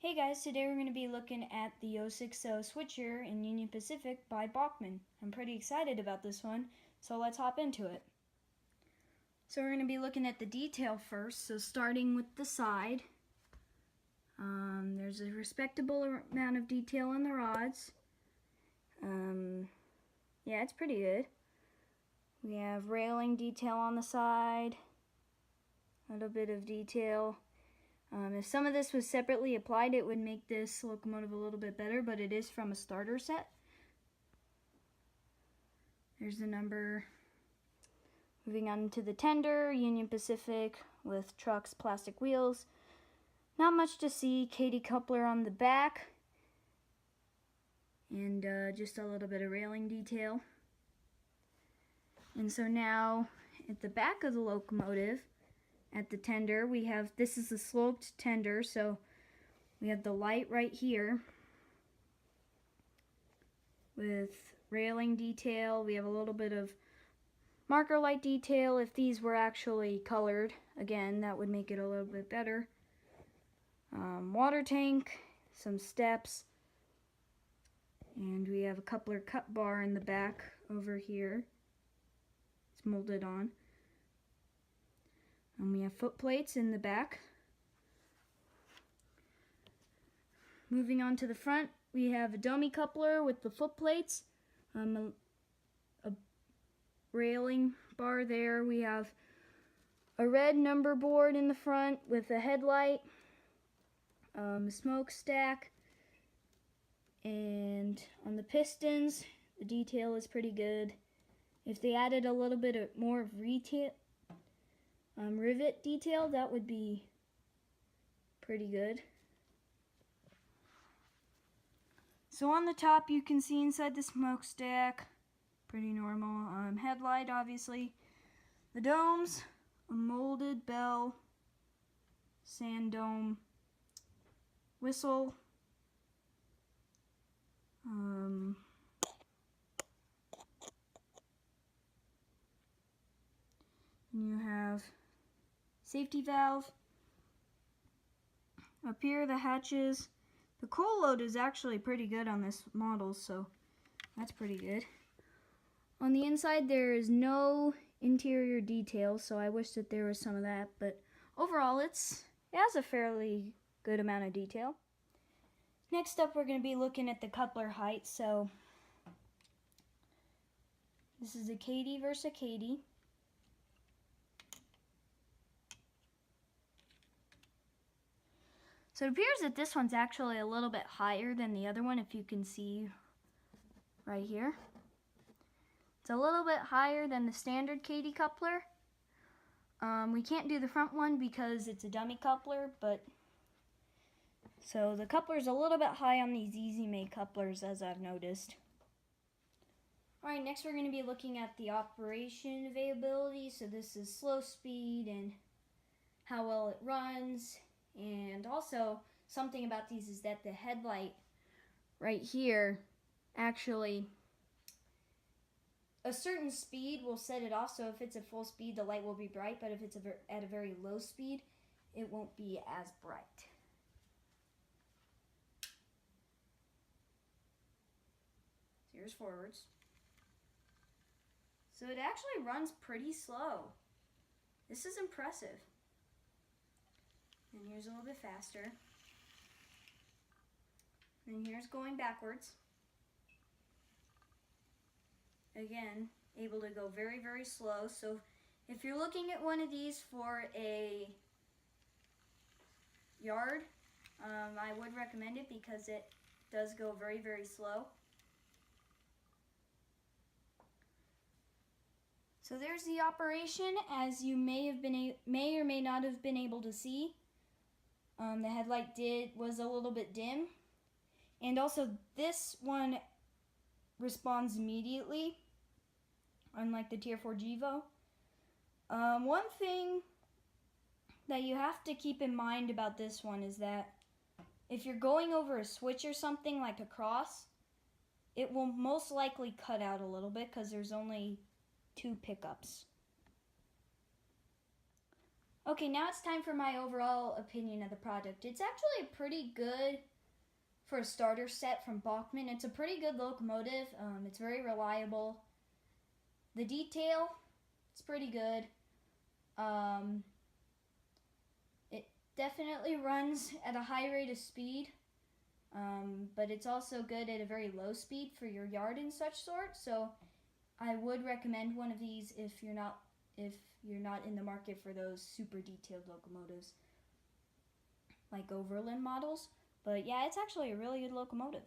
Hey guys, today we're going to be looking at the 060 switcher in Union Pacific by Bachmann. I'm pretty excited about this one, so let's hop into it. So we're going to be looking at the detail first, so starting with the side. There's a respectable amount of detail on the rods. Yeah, it's pretty good. We have railing detail on the side, a little bit of detail. If some of this was separately applied, it would make this locomotive a little bit better, but it is from a starter set. There's the number. Moving on to the tender, Union Pacific with trucks, plastic wheels. Not much to see, Katy coupler on the back, and just a little bit of railing detail. And so now, at the back of the locomotive, at the tender, we have, this is a sloped tender, so we have the light right here with railing detail. We have a little bit of marker light detail. If these were actually colored, again, that would make it a little bit better. Water tank, some steps, and we have a coupler cut bar in the back over here. It's molded on. And we have foot plates in the back. Moving on to the front, we have a dummy coupler with the foot plates, a railing bar there. We have a red number board in the front with a headlight, a smokestack, and on the pistons, the detail is pretty good. If they added a little bit more of rivet detail, that would be pretty good. So on the top, you can see inside the smokestack, pretty normal. Headlight, obviously. The domes, a molded bell, sand dome, whistle, and you have safety valve. Up here, the hatches. The coal load is actually pretty good on this model, so that's pretty good. On the inside, there is no interior detail, so I wish that there was some of that, but overall, it has a fairly good amount of detail. Next up, we're going to be looking at the coupler height. So this is a Katy versus a Katy. So it appears that this one's actually a little bit higher than the other one, if you can see right here. It's a little bit higher than the standard Katy coupler. We can't do the front one because it's a dummy coupler, but so the coupler's a little bit high on these Easy Made couplers, as I've noticed. Alright, next we're going to be looking at the operation availability. So this is slow speed and how well it runs. And also, something about these is that the headlight right here, actually, a certain speed will set it off. So if it's at full speed, the light will be bright, but if it's at a very low speed, it won't be as bright. So here's forwards. So it actually runs pretty slow. This is impressive. And here's a little bit faster. And here's going backwards. Again, able to go very, very slow. So if you're looking at one of these for a yard, I would recommend it because it does go very, very slow. So there's the operation, as you may or may not have been able to see. The headlight was a little bit dim, and also this one responds immediately, unlike the Tier 4 Gevo. One thing that you have to keep in mind about this one is that if you're going over a switch or something like a cross, it will most likely cut out a little bit because there's only 2 pickups. Okay, now it's time for my overall opinion of the product. It's actually pretty good for a starter set from Bachmann. It's a pretty good locomotive. It's very reliable. The detail, it's pretty good. It definitely runs at a high rate of speed, but it's also good at a very low speed for your yard and such sort. So I would recommend one of these if you're not in the market for those super detailed locomotives like Overland models. But yeah, it's actually a really good locomotive.